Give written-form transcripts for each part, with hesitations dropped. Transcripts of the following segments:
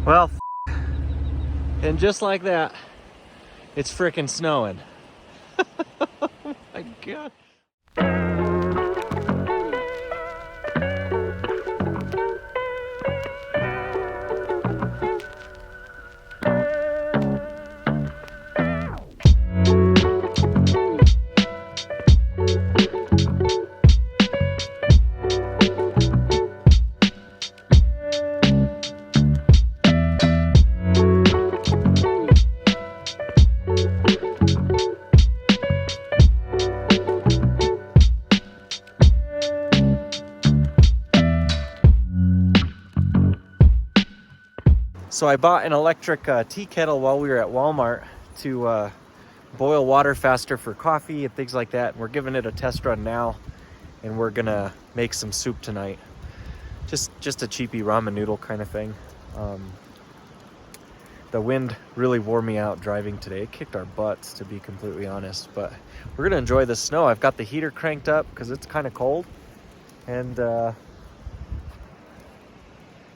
Well, and just like that, it's frickin' snowing. Oh my God. So I bought an electric tea kettle while we were at Walmart to boil water faster for coffee and things like that. And we're giving it a test run now, and we're gonna make some soup tonight. Just a cheapy ramen noodle kind of thing. The wind really wore me out driving today. It kicked our butts, to be completely honest, but we're gonna enjoy the snow. I've got the heater cranked up because it's kind of cold, and I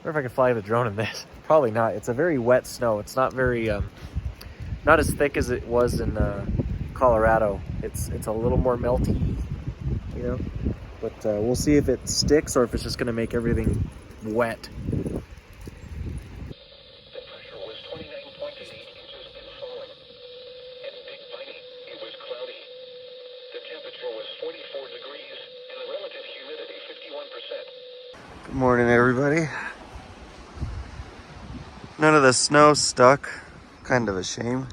wonder if I could fly the drone in this. Probably not. It's a very wet snow. It's not very, not as thick as it was in Colorado. It's a little more melty, you know. But we'll see if it sticks or if it's just going to make everything wet. The pressure was 29.8 inches and falling. And Big Piney, it was cloudy. The temperature was 44 degrees and the relative humidity 51%. Good morning, everybody. None of the snow stuck. Kind of a shame.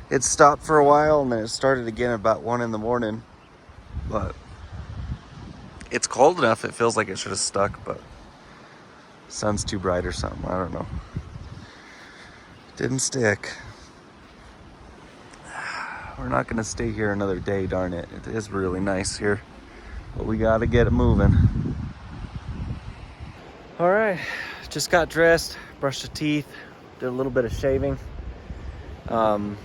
It stopped for a while and then it started again about 1 in the morning. But it's cold enough, it feels like it should have stuck, but the sun's too bright or something. I don't know. Didn't stick. We're not gonna stay here another day, darn it. It is really nice here, but we gotta get it moving. All right, just got dressed, brushed the teeth, did a little bit of shaving. And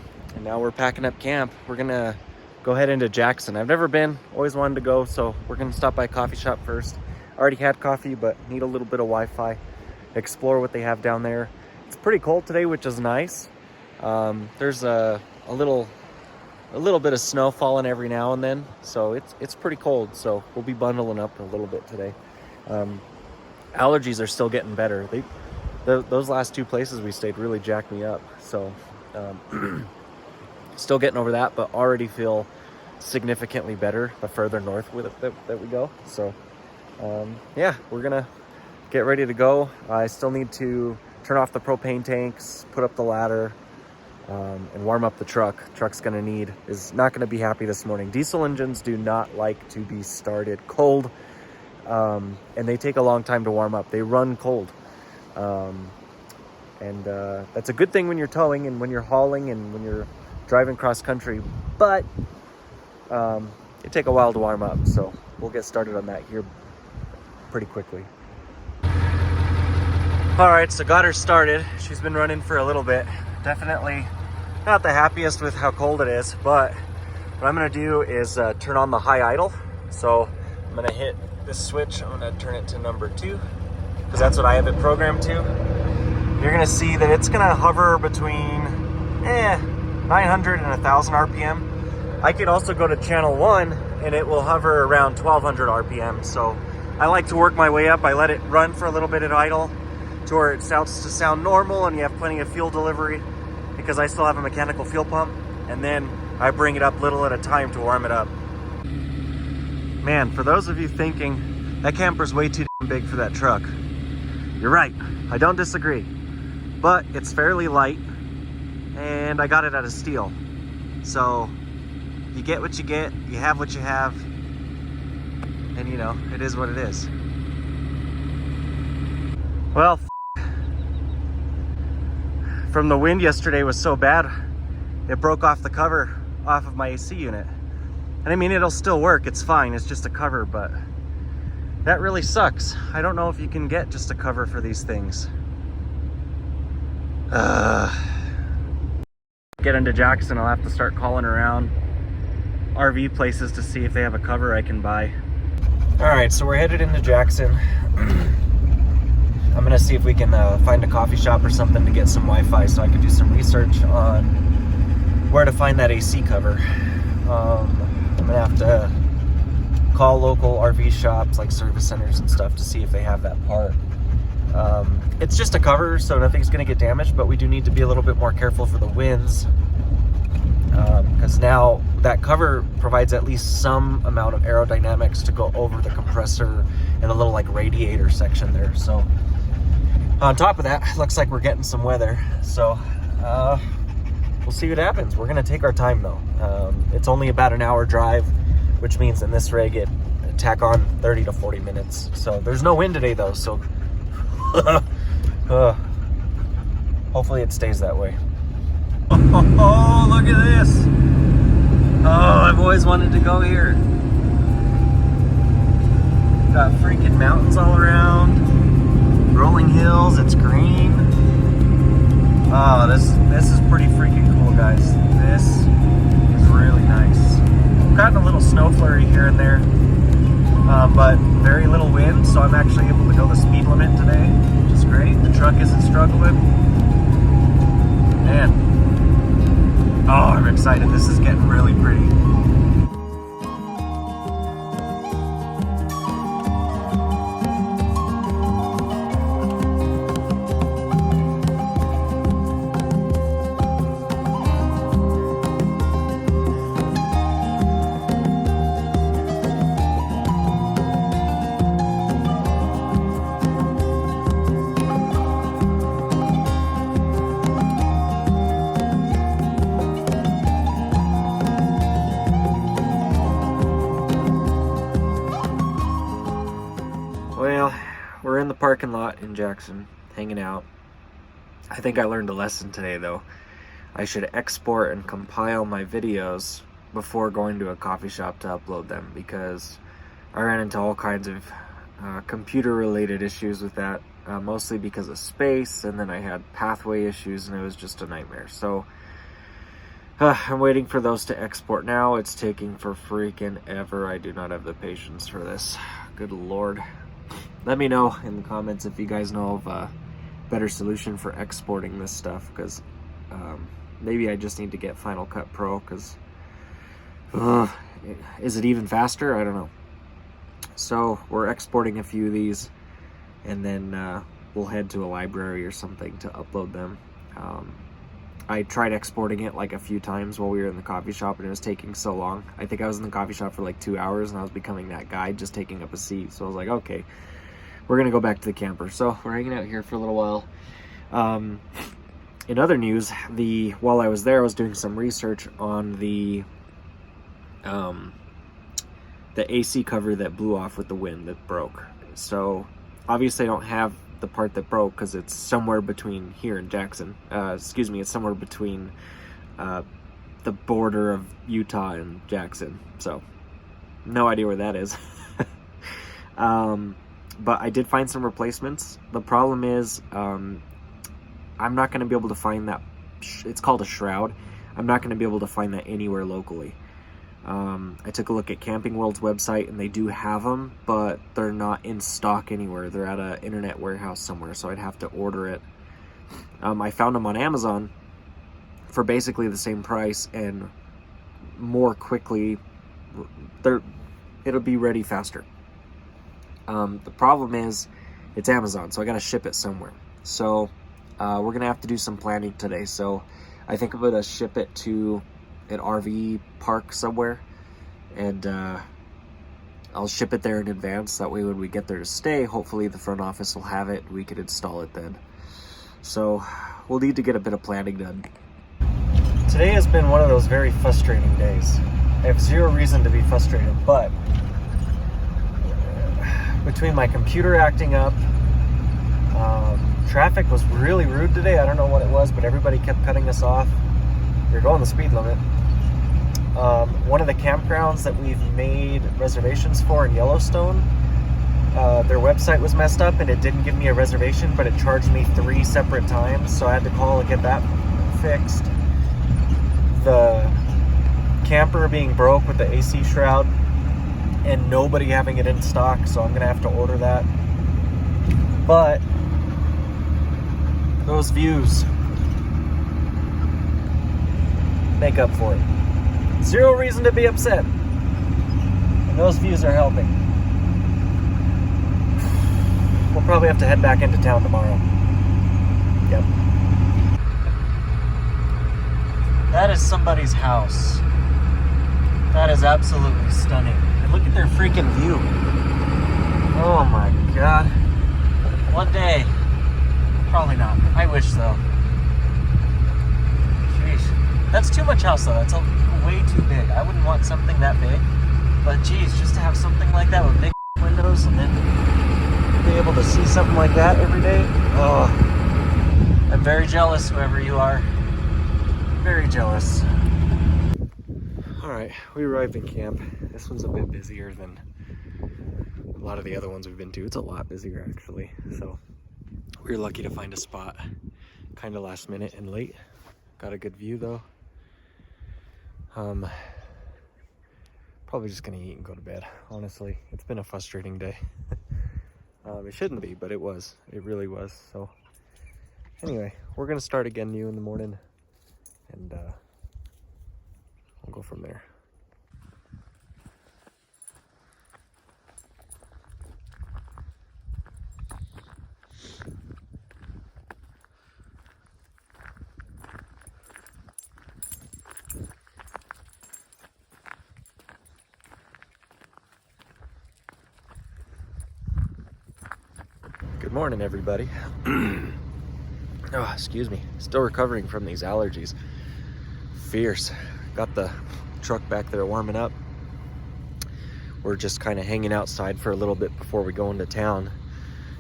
now we're packing up camp. We're gonna go head into Jackson. I've never been, always wanted to go, so we're gonna stop by a coffee shop first. Already had coffee, but need a little bit of Wi-Fi. Explore what they have down there. It's pretty cold today, which is nice. There's a little bit of snow falling every now and then, so it's pretty cold. So we'll be bundling up a little bit today. Allergies are still getting better. Those last 2 places we stayed really jacked me up. So still getting over that, but already feel significantly better the further north with it that we go. So yeah, we're gonna get ready to go. I still need to turn off the propane tanks, put up the ladder, and warm up the truck. Truck's is not gonna be happy this morning. Diesel engines do not like to be started cold, and they take a long time to warm up. They run cold. That's a good thing when you're towing and when you're hauling and when you're driving cross country, but it take a while to warm up, so we'll get started on that here pretty quickly. All right, so got her started. She's been running for a little bit. Definitely not the happiest with how cold it is, but what I'm gonna do is turn on the high idle. So I'm gonna hit this switch. I'm gonna turn it to number 2 because that's what I have it programmed to. You're gonna see that it's gonna hover between 900 and 1,000 RPM. I can also go to channel 1 and it will hover around 1,200 RPM. So I like to work my way up. I let it run for a little bit at idle to where it starts to sound normal and you have plenty of fuel delivery, because I still have a mechanical fuel pump, and then I bring it up little at a time to warm it up. Man, for those of you thinking that camper's way too big for that truck, you're right, I don't disagree, but it's fairly light and I got it out of steel. So you get what you get, you have what you have, and you know, it is what it is. Well, from the wind yesterday was so bad, it broke off the cover off of my AC unit. And I mean, it'll still work, it's fine, it's just a cover, but that really sucks. I don't know if you can get just a cover for these things. Get into Jackson, I'll have to start calling around RV places to see if they have a cover I can buy. All right, so we're headed into Jackson. I'm gonna see if we can find a coffee shop or something to get some Wi-Fi so I can do some research on where to find that AC cover. I'm gonna have to call local RV shops like service centers and stuff to see if they have that part. It's just a cover, so nothing's gonna get damaged, but we do need to be a little bit more careful for the winds, because now that cover provides at least some amount of aerodynamics to go over the compressor and the little like radiator section there. So on top of that, looks like we're getting some weather, so we'll see what happens. We're gonna take our time though. It's only about an hour drive, which means in this rig it tack on 30 to 40 minutes. So there's no wind today though, so hopefully it stays that way. Oh, look at this. Oh, I've always wanted to go here. Got freaking mountains all around, rolling hills, it's green. Oh, this is pretty freaking cool, guys. This is really nice. I've gotten a little snow flurry here and there, but very little wind, so I'm actually able to go the speed limit today, which is great. The truck isn't struggling. Man. Oh, I'm excited. This is getting really pretty. Well, we're in the parking lot in Jackson, hanging out. I think I learned a lesson today, though. I should export and compile my videos before going to a coffee shop to upload them, because I ran into all kinds of computer-related issues with that, mostly because of space, and then I had pathway issues, and it was just a nightmare. So I'm waiting for those to export now. It's taking for freaking ever. I do not have the patience for this. Good Lord. Let me know in the comments if you guys know of a better solution for exporting this stuff, because maybe I just need to get Final Cut Pro, because is it even faster? I don't know. So we're exporting a few of these, and then we'll head to a library or something to upload them. I tried exporting it like a few times while we were in the coffee shop, and it was taking so long. I think I was in the coffee shop for like 2 hours, and I was becoming that guy just taking up a seat. So I was like, okay, we're gonna go back to the camper. So we're hanging out here for a little while. In other news, while I was there, I was doing some research on the AC cover that blew off with the wind, that broke. So obviously I don't have the part that broke, because it's somewhere between here and Jackson. It's somewhere between the border of Utah and Jackson. So no idea where that is. But I did find some replacements. The problem is I'm not going to be able to find that. It's called a shroud. I'm not going to be able to find that anywhere locally. I took a look at Camping World's website, and they do have them, but they're not in stock anywhere. They're at an internet warehouse somewhere, so I'd have to order it. I found them on Amazon for basically the same price and more quickly. It'll be ready faster. The problem is it's Amazon, so I gotta ship it somewhere. So we're gonna have to do some planning today. So I think I'm gonna ship it to an RV park somewhere, and I'll ship it there in advance. That way when we get there to stay, hopefully the front office will have it. We could install it then. So we'll need to get a bit of planning done. Today has been one of those very frustrating days. I have zero reason to be frustrated, but between my computer acting up, traffic was really rude today. I don't know what it was, but everybody kept cutting us off. You're going the speed limit. One of the campgrounds that we've made reservations for in Yellowstone, their website was messed up and it didn't give me a reservation, but it charged me 3 separate times, so I had to call and get that fixed. The camper being broke with the AC shroud and nobody having it in stock, so I'm gonna have to order that. But those views make up for it. Zero reason to be upset. And those views are helping. We'll probably have to head back into town tomorrow. Yep. That is somebody's house. That is absolutely stunning. And look at their freaking view. Oh my God. One day. Probably not. I wish though. Jeez. That's too much house though. That's way too big. I wouldn't want something that big. But geez, just to have something like that with big windows and then be able to see something like that every day. Oh, I'm very jealous, whoever you are. Very jealous. All right, we arrived in camp. This one's a bit busier than a lot of the other ones we've been to. It's a lot busier actually. So we were lucky to find a spot kind of last minute and late. Got a good view though. Probably just gonna eat and go to bed. Honestly, it's been a frustrating day. It shouldn't be, but it was. It really was. So anyway, we're gonna start again new in the morning and we'll go from there. Good morning, everybody. Oh, excuse me. Still recovering from these allergies. Fierce. Got the truck back there warming up. We're just kind of hanging outside for a little bit before we go into town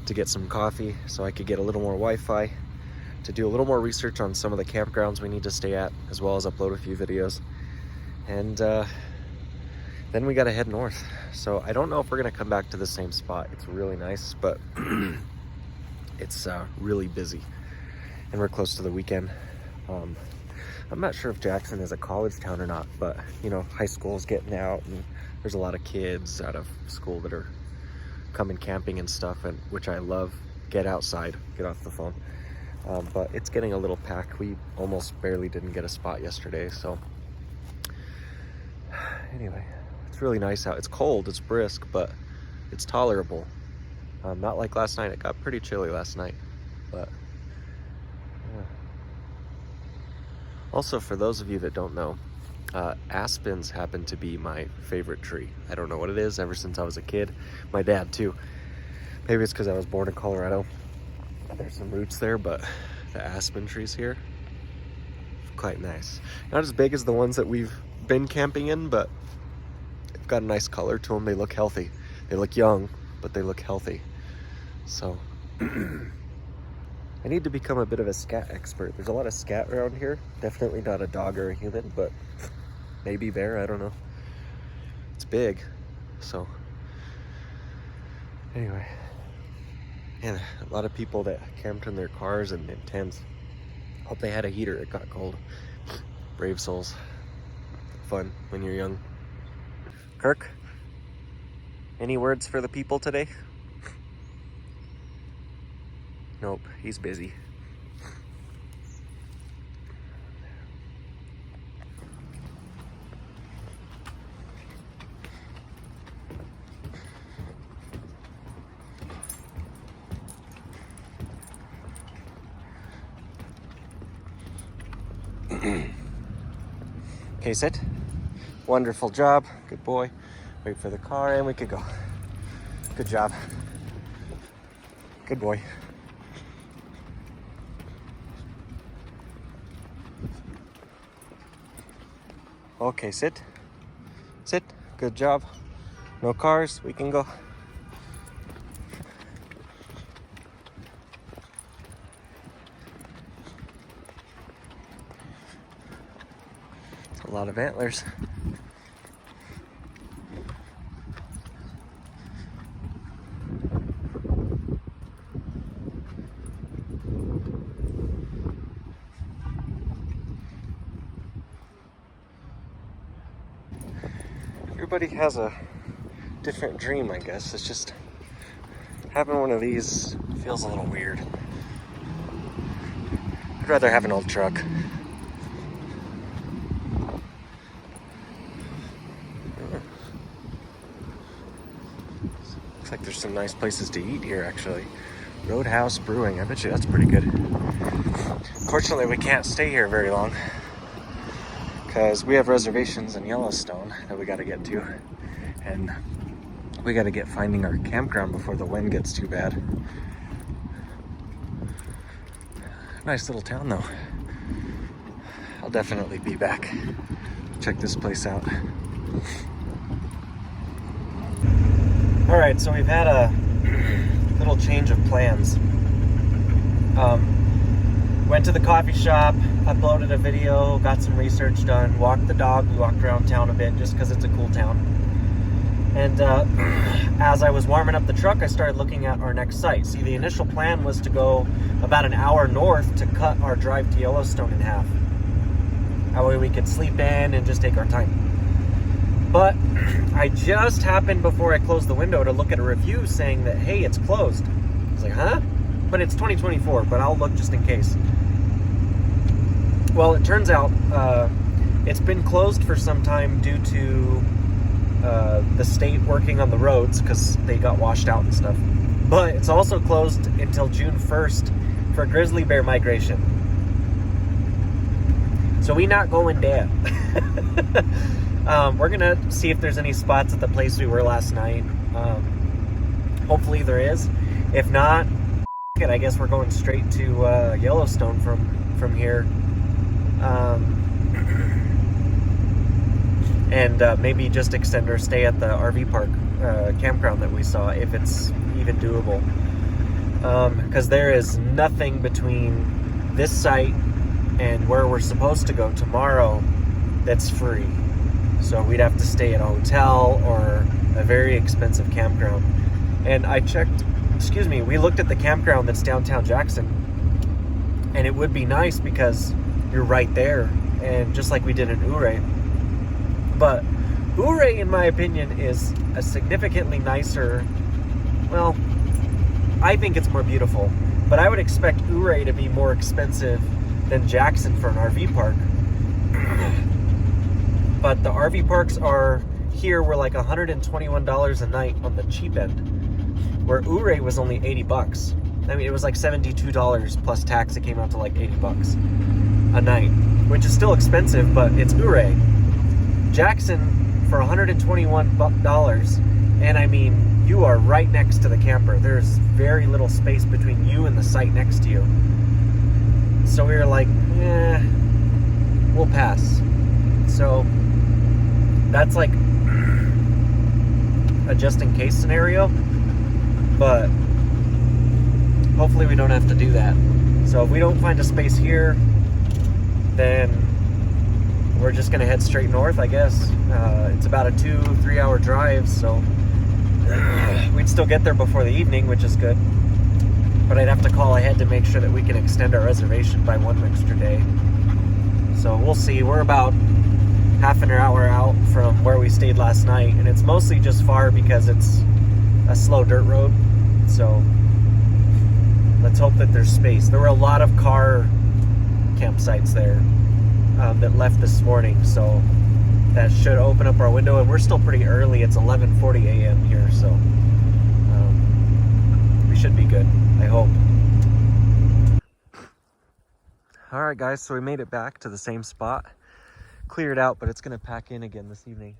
to get some coffee so I could get a little more Wi-Fi, to do a little more research on some of the campgrounds we need to stay at, as well as upload a few videos. And then we got to head north. So I don't know if we're going to come back to the same spot. It's really nice, but it's really busy. And we're close to the weekend. I'm not sure if Jackson is a college town or not, but you know, high school's getting out and there's a lot of kids out of school that are coming camping and stuff, and which I love. Get outside, get off the phone. But it's getting a little packed. We almost barely didn't get a spot yesterday, so anyway, it's really nice out. It's cold, it's brisk, but it's tolerable. Not like last night. It got pretty chilly last night, but yeah. Also, for those of you that don't know, aspens happen to be my favorite tree. I don't know what it is, ever since I was a kid. My dad too. Maybe it's because I was born in Colorado. There's some roots there, but the aspen trees here, quite nice. Not as big as the ones that we've been camping in, but they've got a nice color to them. They look healthy. They look young, but they look healthy. So I need to become a bit of a scat expert. There's a lot of scat around here. Definitely not a dog or a human, but maybe bear, I don't know. It's big, so anyway. And a lot of people that camped in their cars and in tents. Hope they had a heater. It got cold. Brave souls. Fun when you're young. Kirk, any words for the people today? Nope, he's busy. Okay, sit. Wonderful job. Good boy. Wait for the car and we could go. Good job. Good boy. Okay, sit. Sit. Good job. No cars. We can go. A lot of antlers. Everybody has a different dream, I guess. It's just having one of these feels a little weird. I'd rather have an old truck. Looks like there's some nice places to eat here, actually. Roadhouse Brewing, I bet you that's pretty good. Fortunately, we can't stay here very long because we have reservations in Yellowstone that we got to get to, and we got to get finding our campground before the wind gets too bad. Nice little town though. I'll definitely be back. Check this place out. All right, so we've had a little change of plans. Went to the coffee shop, uploaded a video, got some research done, walked the dog. We walked around town a bit just because it's a cool town. And as I was warming up the truck, I started looking at our next site. See, the initial plan was to go about an hour north to cut our drive to Yellowstone in half. That way we could sleep in and just take our time. But I just happened before I closed the window to look at a review saying that, hey, it's closed. I was like, huh? But it's 2024, but I'll look just in case. Well, it turns out it's been closed for some time due to the state working on the roads because they got washed out and stuff. But it's also closed until June 1st for grizzly bear migration. So we not going there. We're gonna see if there's any spots at the place we were last night. Hopefully there is. If not, I guess we're going straight to Yellowstone from here. And maybe just extend our stay at the RV park campground that we saw, if it's even doable. Because there is nothing between this site and where we're supposed to go tomorrow that's free. So we'd have to stay at a hotel or a very expensive campground. And I checked, we looked at the campground that's downtown Jackson, and it would be nice because you're right there, and just like we did in Ouray. But Ouray, in my opinion, is a significantly nicer, well, I think it's more beautiful, but I would expect Ouray to be more expensive than Jackson for an RV park. But the RV parks are here were like $121 a night on the cheap end, where Ouray was only $80. I mean, it was like $72 plus tax. It came out to like $80 a night, which is still expensive, but it's Ouray. Jackson for $121, and I mean, you are right next to the camper. There's very little space between you and the site next to you. So we were like, we'll pass. So that's like a just in case scenario, but hopefully we don't have to do that. So if we don't find a space here, then we're just gonna head straight north, I guess. It's about a 2-3 hour drive, so we'd still get there before the evening, which is good. But I'd have to call ahead to make sure that we can extend our reservation by 1 extra day. So we'll see. We're about half an hour out from where we stayed last night, and it's mostly just far because it's a slow dirt road. So let's hope that there's space. There were a lot of car campsites there that left this morning, so that should open up our window. And we're still pretty early. It's 11:40 a.m. here, so we should be good, I hope. All right, guys, so we made it back to the same spot. Cleared out, but it's gonna pack in again this evening.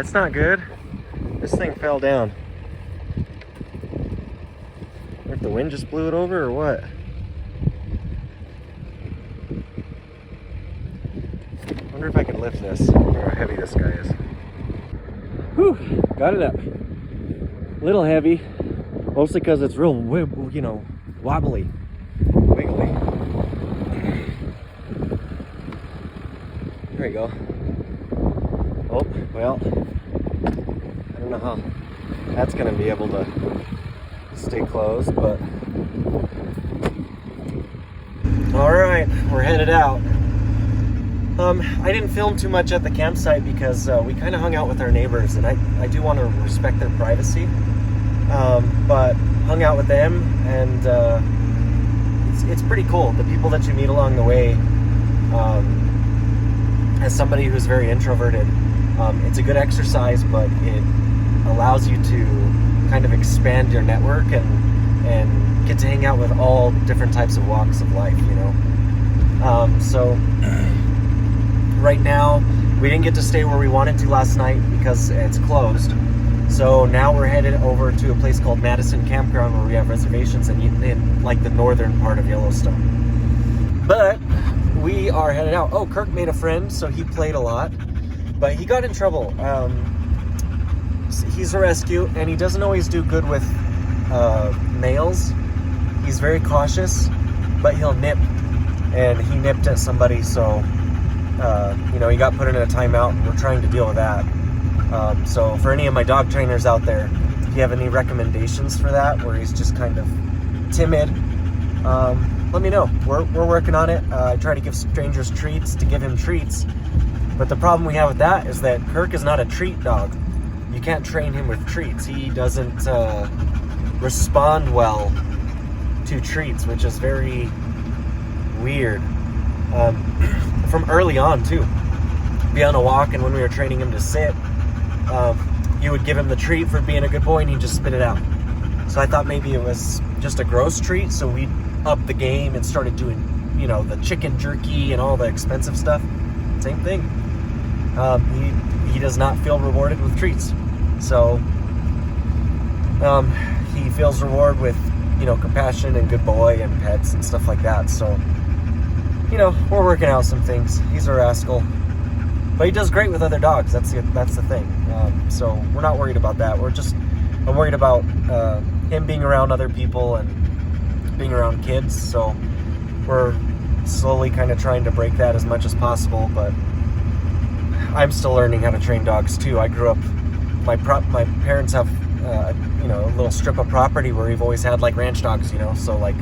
That's not good. This thing fell down. I wonder if the wind just blew it over or what. I wonder if I can lift this. I wonder how heavy this guy is. Whew, got it up. A little heavy, mostly because it's real, you know, wobbly, wiggly. There you go. Oh, well, I don't know how that's gonna be able to stay closed, but all right, we're headed out. I didn't film too much at the campsite because we kind of hung out with our neighbors, and I do want to respect their privacy. But hung out with them, and it's pretty cool. The people that you meet along the way. As somebody who's very introverted, it's a good exercise, but it allows you to kind of expand your network and get to hang out with all different types of walks of life, you know. So right now, we didn't get to stay where we wanted to last night because it's closed. So now we're headed over to a place called Madison Campground where we have reservations in like the northern part of Yellowstone. But we are headed out. Oh, Kirk made a friend, so he played a lot, but he got in trouble. He's a rescue, and he doesn't always do good with males. He's very cautious, but he'll nip, and he nipped at somebody, so you know, he got put in a timeout, and we're trying to deal with that. So for any of my dog trainers out there, if you have any recommendations for that, where he's just kind of timid, let me know. We're working on it. I try to give strangers treats to give him treats, but the problem we have with that is that Kirk is not a treat dog. You can't train him with treats. He doesn't respond well to treats, which is very weird. From early on too, be on a walk, and when we were training him to sit, you would give him the treat for being a good boy, and he'd just spit it out. So I thought maybe it was just a gross treat, so we upped the game and started doing, you know, the chicken jerky and all the expensive stuff. Same thing. He does not feel rewarded with treats. So he feels reward with, you know, compassion and good boy and pets and stuff like that. So, you know, we're working out some things. He's a rascal, but he does great with other dogs. That's the thing. So we're not worried about that. I'm worried about him being around other people and being around kids. So we're slowly kind of trying to break that as much as possible. But I'm still learning how to train dogs too. I grew up. My parents have you know, a little strip of property where we've always had like ranch dogs. You know, so like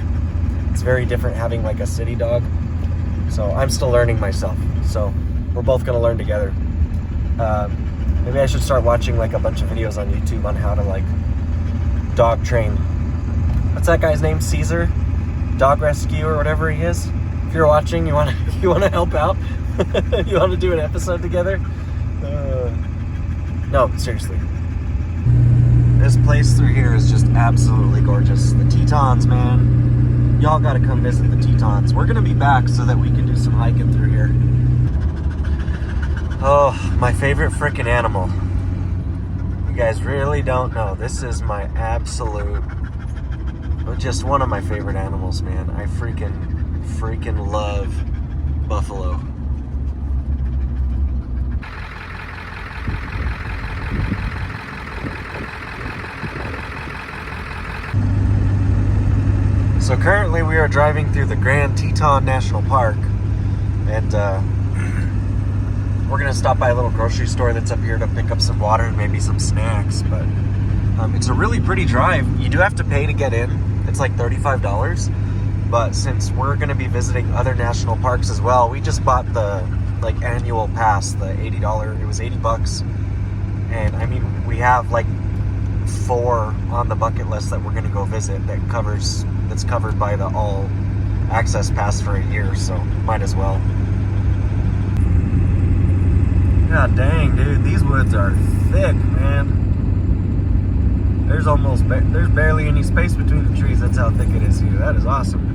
it's very different having like a city dog. So I'm still learning myself. So we're both going to learn together. Maybe I should start watching like a bunch of videos on YouTube on how to like dog train. What's that guy's name? Caesar? Dog Rescue or whatever he is. If you're watching, you want to help out? You want to do an episode together? No, seriously. This place through here is just absolutely gorgeous. The Tetons, man. Y'all got to come visit the Tetons. We're going to be back so that we can do some hiking through here. Oh, my favorite freaking animal. You guys really don't know. This is my absolute, just one of my favorite animals, man. I freaking love buffalo. So currently we are driving through the Grand Teton National Park, and we're going to stop by a little grocery store that's up here to pick up some water and maybe some snacks. But it's a really pretty drive. You do have to pay to get in. It's like $35. But since we're going to be visiting other national parks as well, we just bought the like annual pass, the $80. It was $80. And I mean, we have like 4 on the bucket list that we're going to go visit that's covered by the all access pass for a year. So might as well. God dang, dude, these woods are thick, man. There's barely any space between the trees. That's how thick it is here. That is awesome.